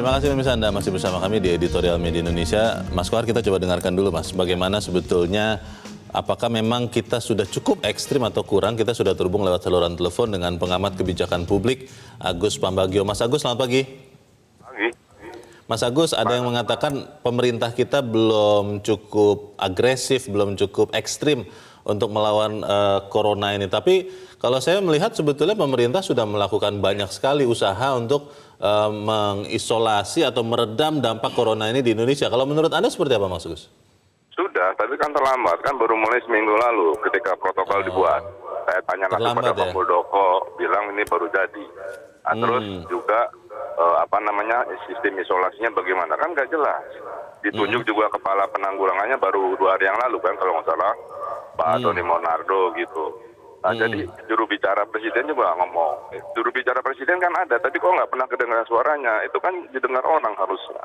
terima kasih pemirsa, Anda masih bersama kami di Editorial Media Indonesia. Mas Kohar, kita coba dengarkan dulu Mas, bagaimana sebetulnya apakah memang kita sudah cukup ekstrim atau kurang? Kita sudah terhubung lewat saluran telepon dengan pengamat kebijakan publik Agus Pambagio. Mas Agus, selamat pagi. Pagi. Mas Agus, ada yang mengatakan pemerintah kita belum cukup agresif, belum cukup ekstrim untuk melawan corona ini. Tapi kalau saya melihat sebetulnya pemerintah sudah melakukan banyak sekali usaha untuk mengisolasi atau meredam dampak corona ini di Indonesia. Kalau menurut Anda seperti apa, Mas Agus? Sudah, tapi kan terlambat. Kan baru mulai seminggu lalu ketika protokol dibuat. Saya tanya langsung pada Pak Muldoko, bilang ini baru jadi. Nah, terus juga sistem isolasinya bagaimana? Kan nggak jelas. Ditunjuk juga kepala penanggulangannya baru 2 hari yang lalu kan kalau nggak salah, Pak Doni Monardo gitu. Nah, jadi juru bicara presiden juga ngomong. Juru bicara presiden kan ada, tapi kok nggak pernah kedengaran suaranya? Itu kan didengar orang harusnya.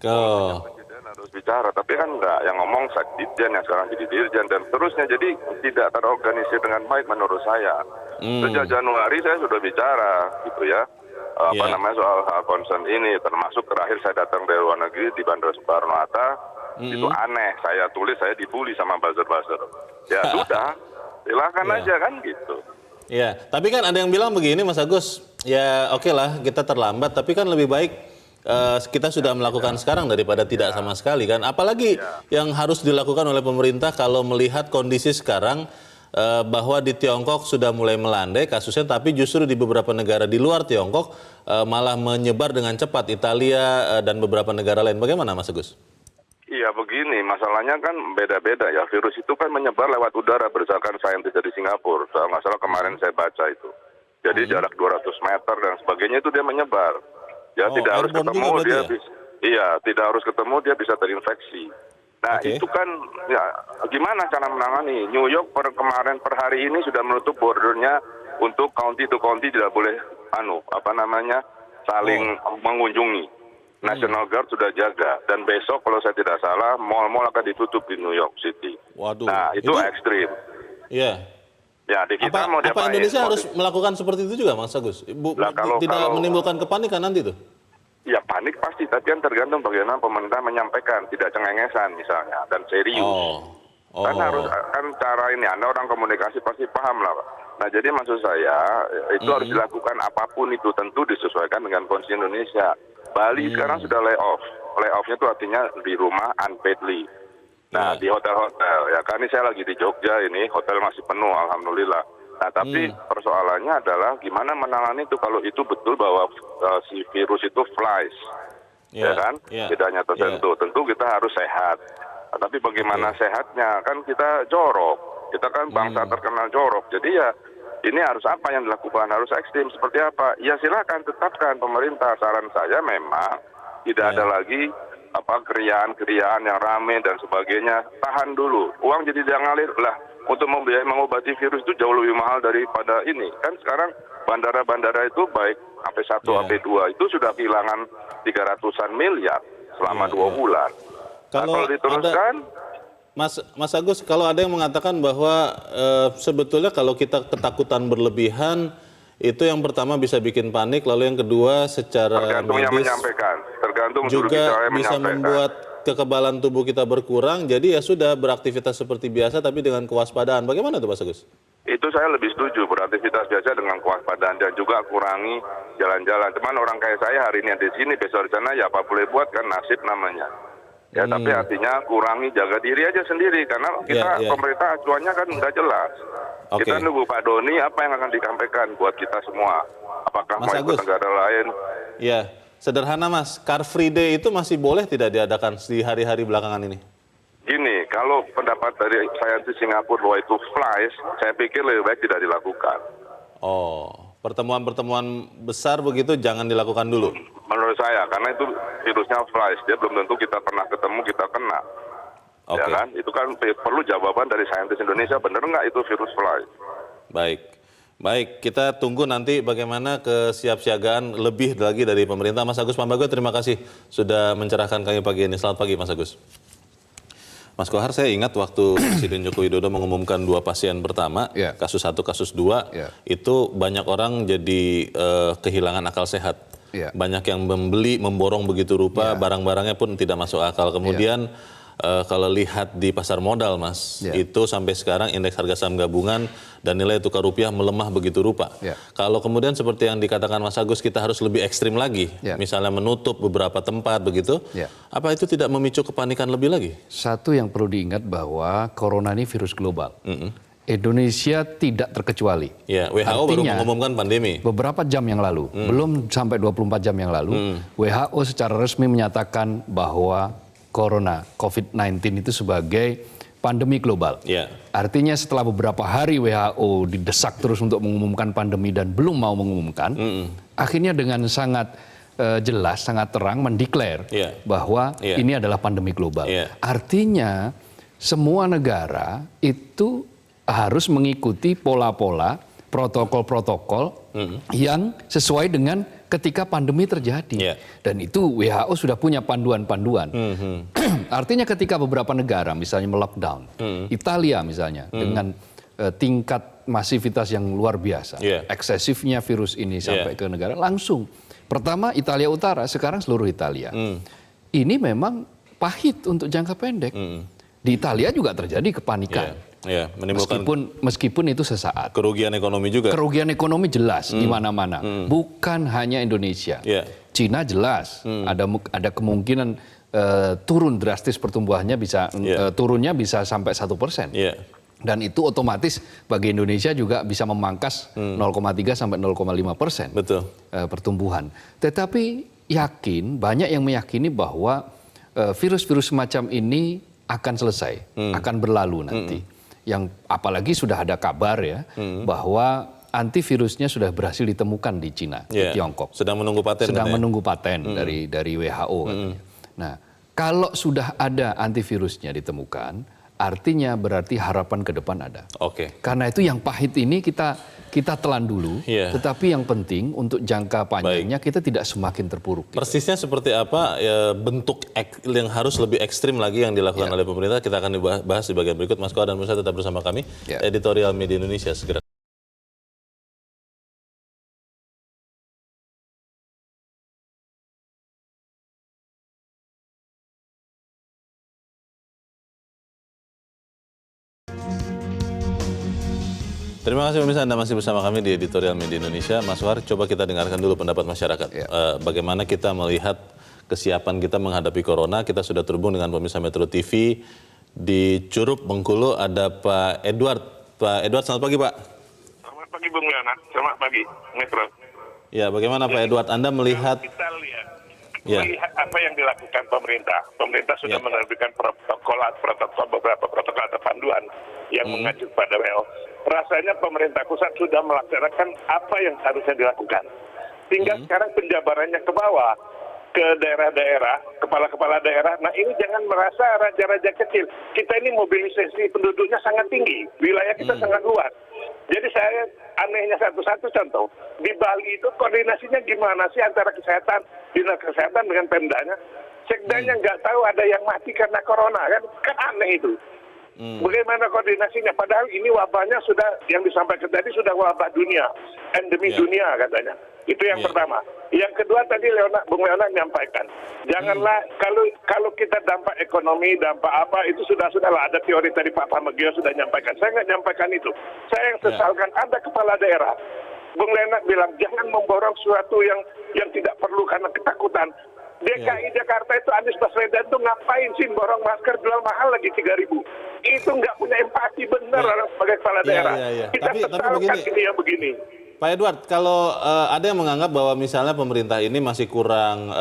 Presiden harus bicara, tapi kan nggak. Yang ngomong Sekdirjen yang sekarang jadi Dirjen dan seterusnya. Jadi tidak terorganisir dengan baik menurut saya. Sejak Januari saya sudah bicara gitu ya. Soal hal concern ini, termasuk terakhir saya datang dari luar negeri di Bandara Soekarno-Hatta. Itu aneh, saya tulis saya dibully sama buzzer-buzzer. Ya sudah, silakan aja kan gitu. Ya, tapi kan ada yang bilang begini Mas Agus, ya oke lah kita terlambat, tapi kan lebih baik kita sudah melakukan sekarang daripada tidak sama sekali kan. Apalagi yang harus dilakukan oleh pemerintah kalau melihat kondisi sekarang bahwa di Tiongkok sudah mulai melandai kasusnya, tapi justru di beberapa negara di luar Tiongkok malah menyebar dengan cepat, Italia dan beberapa negara lain. Bagaimana Mas Agus? Iya begini, masalahnya kan beda-beda ya. Virus itu kan menyebar lewat udara berdasarkan saintis dari Singapura. Kalau nggak salah kemarin saya baca itu. Jadi jarak 200 meter dan sebagainya itu dia menyebar. Ya tidak harus ketemu dia bisa. Iya, tidak harus ketemu dia bisa terinfeksi. Nah itu kan ya gimana cara menangani? New York kemarin per hari ini sudah menutup bordernya untuk county to county, tidak boleh saling mengunjungi. National Guard sudah jaga dan besok kalau saya tidak salah mal-mal akan ditutup di New York City. Waduh. Nah itu ekstrim. Iya. Ya di kita mau diapain? Apa Indonesia harus melakukan seperti itu juga Mas Agus? Tidak menimbulkan kepanikan nanti tuh? Ya panik pasti, tapi kan tergantung bagaimana pemerintah menyampaikan, tidak cengengesan misalnya dan serius. Kan harus kan cara ini, Anda orang komunikasi pasti paham lah Pak. Nah jadi maksud saya itu harus dilakukan apapun itu tentu disesuaikan dengan kondisi Indonesia. Bali sekarang sudah layoff. Layoff-nya itu artinya di rumah unpaid leave. Nah di hotel-hotel ya kan ini saya lagi di Jogja ini hotel masih penuh alhamdulillah. Nah tapi persoalannya adalah gimana menangani itu kalau itu betul bahwa si virus itu flies. Ya kan? Tidak hanya tertentu. Tentu kita harus sehat. Nah, tapi bagaimana sehatnya? Kan kita jorok. Kita kan bangsa terkenal jorok. Jadi ya ini harus apa yang dilakukan, harus ekstrim seperti apa? Ya silakan tetapkan pemerintah. Saran saya memang tidak ada lagi keriaan yang ramai dan sebagainya. Tahan dulu, uang jadi dia ngalir lah. Untuk mengobati virus itu jauh lebih mahal daripada ini. Kan sekarang bandara-bandara itu baik AP1, AP2 itu sudah kehilangan 300-an miliar selama 2 bulan. Kalau diteruskan. Mas Agus, kalau ada yang mengatakan bahwa sebetulnya kalau kita ketakutan berlebihan, itu yang pertama bisa bikin panik, lalu yang kedua secara medis juga bisa membuat kekebalan tubuh kita berkurang, jadi ya sudah beraktivitas seperti biasa tapi dengan kewaspadaan. Bagaimana tuh Mas Agus? Itu saya lebih setuju, beraktivitas biasa dengan kewaspadaan dan juga kurangi jalan-jalan. Cuman orang kayak saya hari ini di sini, besok di sana ya apa boleh buat kan nasib namanya. Ya tapi artinya kurangi, jaga diri aja sendiri karena kita pemerintah acuannya kan nggak jelas. Kita nunggu Pak Doni apa yang akan disampaikan buat kita semua. Apakah mau ikut negara lain? Ya, sederhana Mas, Car Free Day itu masih boleh tidak diadakan di hari-hari belakangan ini? Gini, kalau pendapat dari saintis Singapura bahwa itu flies, saya pikir lebih baik tidak dilakukan. Pertemuan-pertemuan besar begitu jangan dilakukan dulu? Menurut saya, karena itu virusnya flies, dia belum tentu kita pernah ketemu, kita kena. Ya kan? Itu kan perlu jawaban dari saintis Indonesia, benar nggak itu virus flies? Baik, kita tunggu nanti bagaimana kesiapsiagaan lebih lagi dari pemerintah. Mas Agus Pambagio, terima kasih sudah mencerahkan kami pagi ini. Selamat pagi Mas Agus. Mas Kohar, saya ingat waktu Presiden Joko Widodo mengumumkan 2 pasien pertama, kasus 1, kasus 2, itu banyak orang jadi kehilangan akal sehat. Banyak yang membeli, memborong begitu rupa, barang-barangnya pun tidak masuk akal. Kemudian kalau lihat di pasar modal, Mas, itu sampai sekarang indeks harga saham gabungan dan nilai tukar rupiah melemah begitu rupa. Kalau kemudian seperti yang dikatakan Mas Agus, kita harus lebih ekstrim lagi, misalnya menutup beberapa tempat begitu, apa itu tidak memicu kepanikan lebih lagi? Satu yang perlu diingat bahwa corona ini virus global. Indonesia tidak terkecuali. Ya, WHO baru mengumumkan pandemi. Beberapa jam yang lalu, belum sampai 24 jam yang lalu, WHO secara resmi menyatakan bahwa corona COVID-19 itu sebagai pandemi global. Artinya setelah beberapa hari WHO didesak terus untuk mengumumkan pandemi dan belum mau mengumumkan, akhirnya dengan sangat jelas, sangat terang mendeklar bahwa ini adalah pandemi global. Artinya semua negara itu harus mengikuti pola-pola, protokol-protokol yang sesuai dengan ketika pandemi terjadi. Dan itu WHO sudah punya panduan-panduan. Artinya ketika beberapa negara misalnya melockdown, Italia misalnya dengan tingkat masivitas yang luar biasa, eksesifnya virus ini sampai ke negara, langsung. Pertama Italia Utara, sekarang seluruh Italia. Ini memang pahit untuk jangka pendek. Di Italia juga terjadi kepanikan. Meskipun itu sesaat. Kerugian ekonomi juga. Kerugian ekonomi jelas di mana-mana. Bukan hanya Indonesia. Cina jelas ada kemungkinan turun drastis pertumbuhannya turunnya bisa sampai 1%. Dan itu otomatis bagi Indonesia juga bisa memangkas 0,3 sampai 0,5% pertumbuhan. Tetapi banyak yang meyakini bahwa virus-virus semacam ini akan selesai, akan berlalu nanti. Yang apalagi sudah ada kabar bahwa antivirusnya sudah berhasil ditemukan di Cina, di Tiongkok. Sedang menunggu paten. Menunggu paten dari WHO. Nah, kalau sudah ada antivirusnya ditemukan, artinya berarti harapan ke depan ada. Karena itu yang pahit ini kita telan dulu, tetapi yang penting untuk jangka panjangnya kita tidak semakin terpuruk. Persisnya seperti apa bentuk yang harus lebih ekstrim lagi yang dilakukan oleh pemerintah, kita akan bahas di bagian berikut. Mas Koa dan Musa tetap bersama kami, Editorial Media Indonesia segera. Terima kasih pemirsa, Anda masih bersama kami di Editorial Media Indonesia. Mas War, coba kita dengarkan dulu pendapat masyarakat. Bagaimana kita melihat kesiapan kita menghadapi corona. Kita sudah terhubung dengan pemirsa Metro TV di Curup, Bengkulu. Ada Pak Edward. Pak Edward, selamat pagi Pak. Selamat pagi Bung Leonard, selamat pagi Metro. Ya, bagaimana Pak Edward, Anda melihat... Melihat apa yang dilakukan pemerintah. Pemerintah sudah menerbitkan beberapa protokol atau panduan yang mengacu pada WHO. Rasanya pemerintah pusat sudah melaksanakan apa yang harusnya dilakukan. Tinggal sekarang penjabarannya ke bawah, ke daerah-daerah, kepala-kepala daerah. Nah ini jangan merasa raja-raja kecil. Kita ini mobilisasi penduduknya sangat tinggi, wilayah kita sangat luas. Jadi saya anehnya satu contoh, di Bali itu koordinasinya gimana sih antara kesehatan, dinas kesehatan dengan Pemdanya? Sekdanya nggak tahu ada yang mati karena corona, kan aneh itu. Bagaimana koordinasinya? Padahal ini wabahnya sudah, yang disampaikan tadi sudah wabah dunia, endemi dunia katanya. Itu yang pertama. Yang kedua tadi Bung Leonard menyampaikan, janganlah kalau kita dampak ekonomi, dampak apa itu sudahlah ada teori tadi Pak Pamegio sudah menyampaikan. Saya nggak menyampaikan itu. Saya yang sesalkan ada kepala daerah. Bung Leonard bilang jangan memborong sesuatu yang tidak perlu karena ketakutan. DKI Jakarta itu Anies Baswedan tuh ngapain sih borong masker jual mahal lagi 3.000? Itu nggak punya empati benar sebagai kepala daerah. Kita sesalkan ini yang begini. Pak Edward, kalau ada yang menganggap bahwa misalnya pemerintah ini masih kurang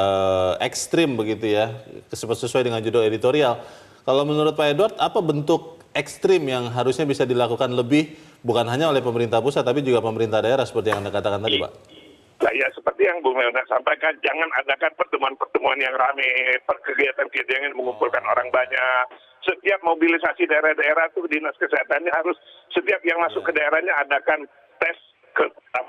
ekstrim begitu ya, sesuai dengan judul editorial. Kalau menurut Pak Edward, apa bentuk ekstrim yang harusnya bisa dilakukan lebih, bukan hanya oleh pemerintah pusat, tapi juga pemerintah daerah seperti yang Anda katakan tadi, Pak? Ya seperti yang Bung Leonard sampaikan, jangan adakan pertemuan-pertemuan yang ramai, kegiatan-kegiatan yang mengumpulkan orang banyak. Setiap mobilisasi daerah-daerah itu dinas kesehatannya harus setiap yang masuk ke daerahnya adakan tes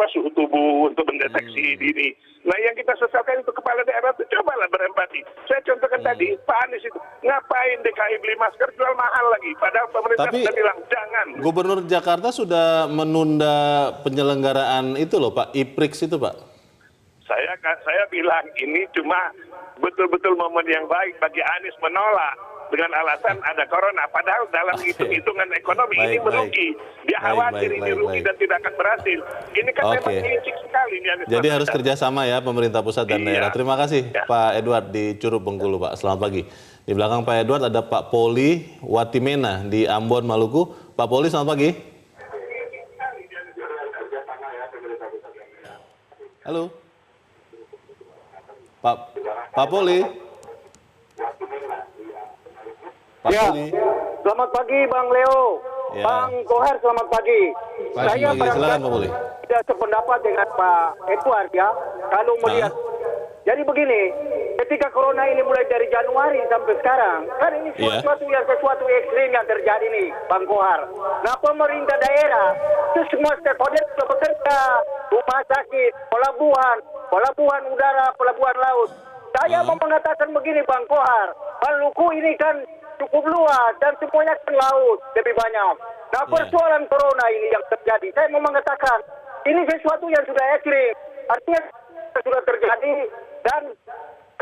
suhu tubuh untuk mendeteksi dini. Nah yang kita sesalkan itu kepala daerah itu cobalah berempati. Saya contohkan tadi Pak Anies itu ngapain DKI beli masker jual mahal lagi, padahal pemerintah sudah bilang jangan. Gubernur Jakarta sudah menunda penyelenggaraan itu loh Pak, IPRIX itu Pak. Saya bilang ini cuma betul-betul momen yang baik bagi Anies menolak dengan alasan ada corona. Padahal dalam hitung-hitungan ekonomi ini merugi. Dia khawatir ini rugi dan tidak akan berhasil. Ini kan memang licik sekali. Jadi harus kerjasama ya pemerintah pusat dan daerah. Terima kasih Pak Edward di Curug Bengkulu, Pak. Selamat pagi. Di belakang Pak Edward ada Pak Poli Watimena di Ambon, Maluku. Pak Poli, selamat pagi. Halo. Pak Poli. Pak Poli. Selamat pagi Bang Leo. Ya. Bang Kohar, selamat pagi. Saya silakan Pak Poli. tidak sependapat dengan Pak Edward ya. Kalau melihat, jadi begini, ketika corona ini mulai dari Januari sampai sekarang, kan ini sesuatu ekstrim yang terjadi nih, Bang Kohar. Nah, pemerintah daerah itu semua stakeholder sudah bekerja, rumah sakit, pelabuhan udara, pelabuhan laut. Saya mau mengatakan begini, Bang Kohar, Maluku ini kan cukup luas dan semuanya kan laut lebih banyak. Nah, persoalan corona ini yang terjadi, saya mau mengatakan ini sesuatu yang sudah ekstrim. Artinya sudah terjadi dan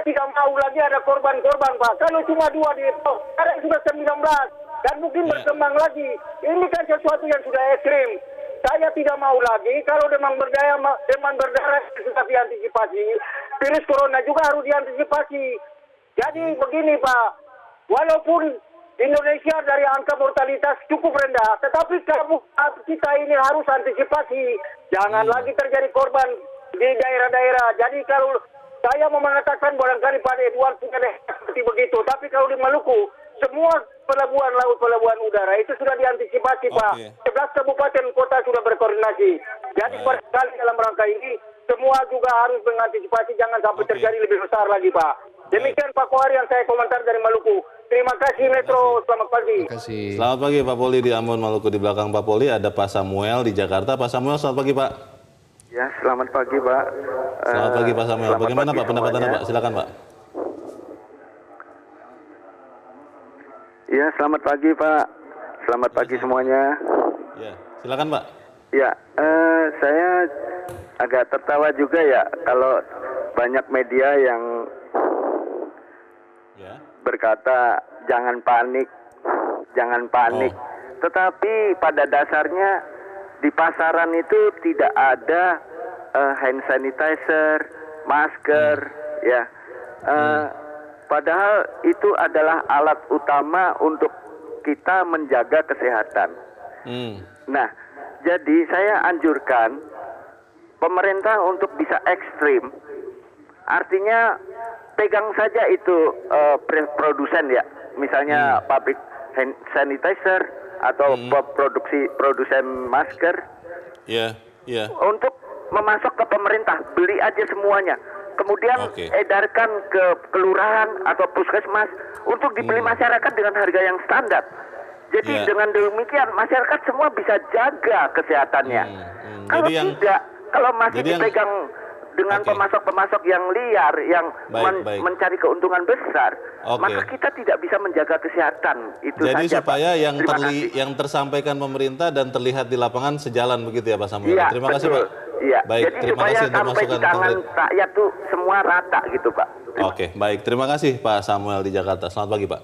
tidak mau lagi ada korban-korban, Pak. Kalau cuma 2 di Depok, sekarang sudah 19 dan mungkin berkembang lagi. Ini kan sesuatu yang sudah ekstrim. Saya tidak mau lagi kalau demam berdarah sudah diantisipasi, virus corona juga harus diantisipasi. Jadi begini Pak, walaupun Indonesia dari angka mortalitas cukup rendah, tetapi kita ini harus antisipasi. Jangan lagi terjadi korban di daerah-daerah. Jadi kalau saya mau mengatakan barangkali Pak Edward punya seperti begitu, tapi kalau di Maluku, semua pelabuhan laut, pelabuhan udara itu sudah diantisipasi Pak. 11 kabupaten kota sudah berkoordinasi. Jadi barangkali dalam rangka ini, semua juga harus mengantisipasi jangan sampai terjadi lebih besar lagi Pak. Demikian Pak Kohar yang saya komentar dari Maluku. Terima kasih Metro, selamat pagi. Terima kasih. Selamat pagi Pak Poli di Ambon, Maluku. Di belakang Pak Poli ada Pak Samuel di Jakarta. Pak Samuel, selamat pagi Pak. Ya, selamat pagi Pak. Selamat pagi Pak Samuel. Bagaimana Pak pendapatannya Pak? Silakan Pak. Ya, selamat pagi Pak. Selamat pagi semuanya. Ya, silakan Pak. Ya, saya agak tertawa juga ya kalau banyak media yang berkata jangan panik. Tetapi pada dasarnya di pasaran itu tidak ada hand sanitizer, masker, ya. Padahal itu adalah alat utama untuk kita menjaga kesehatan. Nah, jadi saya anjurkan pemerintah untuk bisa ekstrim. Artinya pegang saja itu produsen ya, misalnya pabrik hand sanitizer atau produsen masker. Untuk memasok ke pemerintah, beli aja semuanya. Kemudian edarkan ke kelurahan atau puskesmas untuk dibeli masyarakat dengan harga yang standar. Jadi dengan demikian masyarakat semua bisa jaga kesehatannya. Kalau tidak, kalau masih dipegang dengan pemasok-pemasok yang liar, yang mencari keuntungan besar, maka kita tidak bisa menjaga kesehatan. Itu jadi saja, supaya Pak. yang tersampaikan pemerintah dan terlihat di lapangan sejalan begitu ya Pak Samuel. Ya, terima kasih betul. Pak. Iya. Baik, Jadi terima supaya kasih untuk sampai di masukan tangan konkret. rakyat tuh semua rata gitu Pak. Oke, baik. Terima kasih Pak Samuel di Jakarta. Selamat pagi Pak.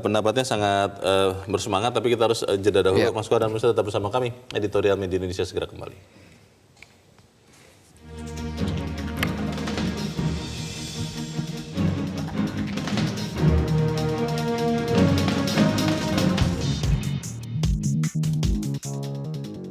Pendapatnya sangat bersemangat, tapi kita harus jeda dahulu. Mas Kuat dan Musa tetap bersama kami. Editorial Media Indonesia segera kembali.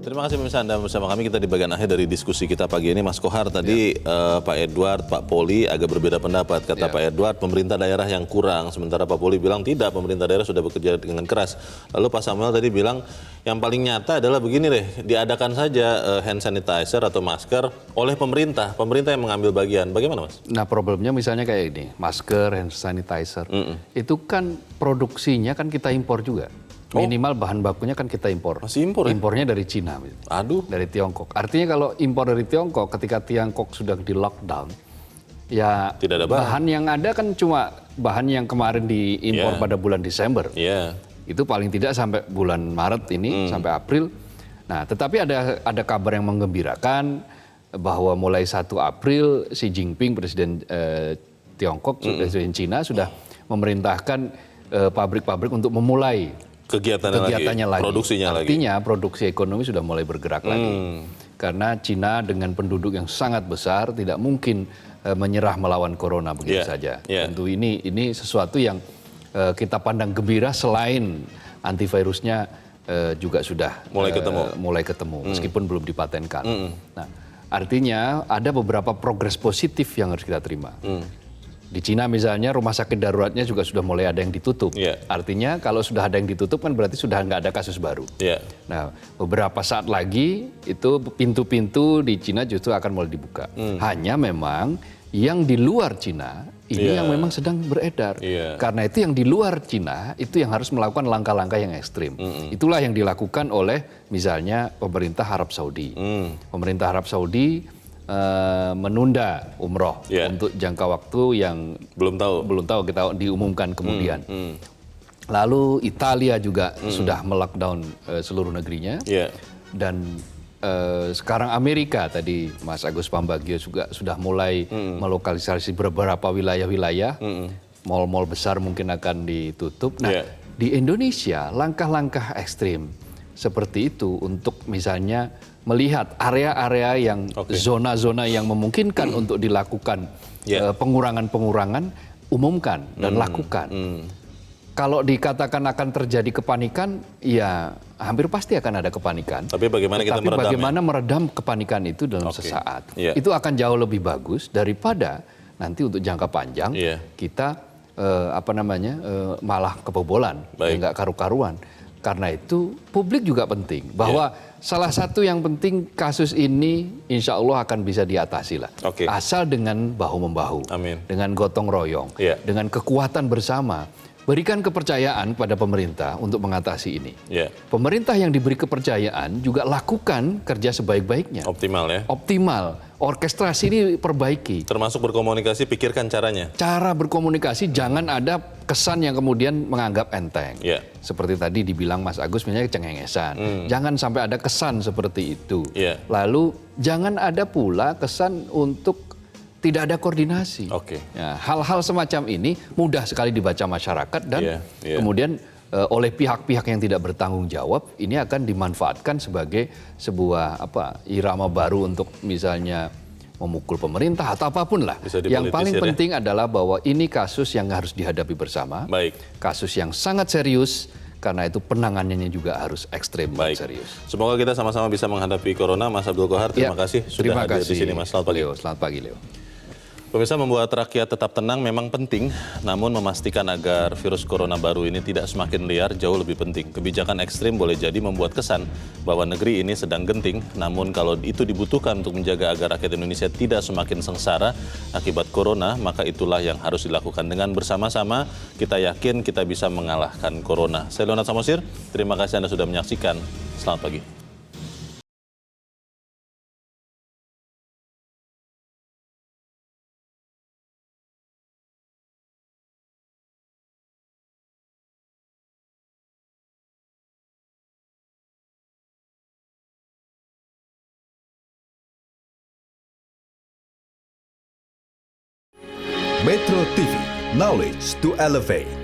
Terima kasih pemirsa Anda bersama kami. Kita di bagian akhir dari diskusi kita pagi ini. Mas Kohar tadi Pak Edward, Pak Poli agak berbeda pendapat. Kata Pak Edward, pemerintah daerah yang kurang. Sementara Pak Poli bilang tidak, pemerintah daerah sudah bekerja dengan keras. Lalu Pak Samuel tadi bilang yang paling nyata adalah begini deh, diadakan saja hand sanitizer atau masker oleh pemerintah. Pemerintah yang mengambil bagian. Bagaimana Mas? Nah problemnya misalnya kayak ini, masker, hand sanitizer. Itu kan produksinya kan kita impor juga. Minimal bahan bakunya kan kita impor. Masih impor ya? Impornya dari Cina. Aduh. Dari Tiongkok. Artinya kalau impor dari Tiongkok, ketika Tiongkok sudah di lockdown, ya tidak ada bahan yang ada kan cuma bahan yang kemarin diimpor pada bulan Desember. Itu paling tidak sampai bulan Maret ini, sampai April. Nah tetapi ada kabar yang menggembirakan, bahwa mulai 1 April Xi Jinping, Presiden Tiongkok, Presiden Cina sudah memerintahkan pabrik-pabrik untuk memulai kegiatannya lagi. Produksinya Artinya produksi ekonomi sudah mulai bergerak lagi. Karena Cina dengan penduduk yang sangat besar tidak mungkin menyerah melawan corona begitu saja. Tentu ini sesuatu yang kita pandang gembira, selain antivirusnya juga sudah mulai ketemu meskipun belum dipatenkan. Nah, artinya ada beberapa progres positif yang harus kita terima. Di Cina misalnya rumah sakit daruratnya juga sudah mulai ada yang ditutup. Artinya kalau sudah ada yang ditutup kan berarti sudah nggak ada kasus baru. Nah, beberapa saat lagi itu pintu-pintu di Cina justru akan mulai dibuka. Hanya memang yang di luar Cina ini yang memang sedang beredar. Karena itu yang di luar Cina itu yang harus melakukan langkah-langkah yang ekstrim. Itulah yang dilakukan oleh misalnya pemerintah Arab Saudi. Pemerintah Arab Saudi menunda umroh untuk jangka waktu yang belum tahu kita diumumkan kemudian. Lalu Italia juga sudah melockdown seluruh negerinya. Dan sekarang Amerika tadi Mas Agus Pambagio juga sudah mulai melokalisasi beberapa wilayah-wilayah. Mal-mal besar mungkin akan ditutup. Nah, di Indonesia langkah-langkah ekstrim seperti itu untuk misalnya melihat area-area yang zona-zona yang memungkinkan untuk dilakukan pengurangan-pengurangan, umumkan dan lakukan. Kalau dikatakan akan terjadi kepanikan, ya hampir pasti akan ada kepanikan. Tapi bagaimana meredam kepanikan itu dalam sesaat. Itu akan jauh lebih bagus daripada nanti untuk jangka panjang kita malah kebobolan, nggak karu-karuan. Karena itu publik juga penting bahwa salah satu yang penting kasus ini insya Allah akan bisa diatasi lah. Asal dengan bahu-membahu, dengan gotong royong, dengan kekuatan bersama. Berikan kepercayaan pada pemerintah untuk mengatasi ini. Pemerintah yang diberi kepercayaan juga lakukan kerja sebaik-baiknya. Optimal ya? Optimal. Orkestrasi ini perbaiki. Termasuk berkomunikasi, pikirkan caranya. Cara berkomunikasi, jangan ada kesan yang kemudian menganggap enteng. Seperti tadi dibilang Mas Agus, misalnya cengengesan. Jangan sampai ada kesan seperti itu. Lalu jangan ada pula kesan untuk tidak ada koordinasi. Ya, hal-hal semacam ini mudah sekali dibaca masyarakat dan kemudian oleh pihak-pihak yang tidak bertanggung jawab ini akan dimanfaatkan sebagai sebuah irama baru untuk misalnya memukul pemerintah atau apapun lah. Yang paling penting adalah bahwa ini kasus yang harus dihadapi bersama. Kasus yang sangat serius. Karena itu penanganannya juga harus ekstrem dan serius. Semoga kita sama-sama bisa menghadapi corona. Mas Abdul Qohar, terima kasih sudah hadir di sini, Mas. Selamat pagi. Selamat pagi, Leo. Pemirsa, membuat rakyat tetap tenang memang penting, namun memastikan agar virus corona baru ini tidak semakin liar jauh lebih penting. Kebijakan ekstrim boleh jadi membuat kesan bahwa negeri ini sedang genting, namun kalau itu dibutuhkan untuk menjaga agar rakyat Indonesia tidak semakin sengsara akibat corona, maka itulah yang harus dilakukan. Dengan bersama-sama, kita yakin kita bisa mengalahkan corona. Saya Leonard Samosir, terima kasih Anda sudah menyaksikan. Selamat pagi. Metro TV, knowledge to elevate.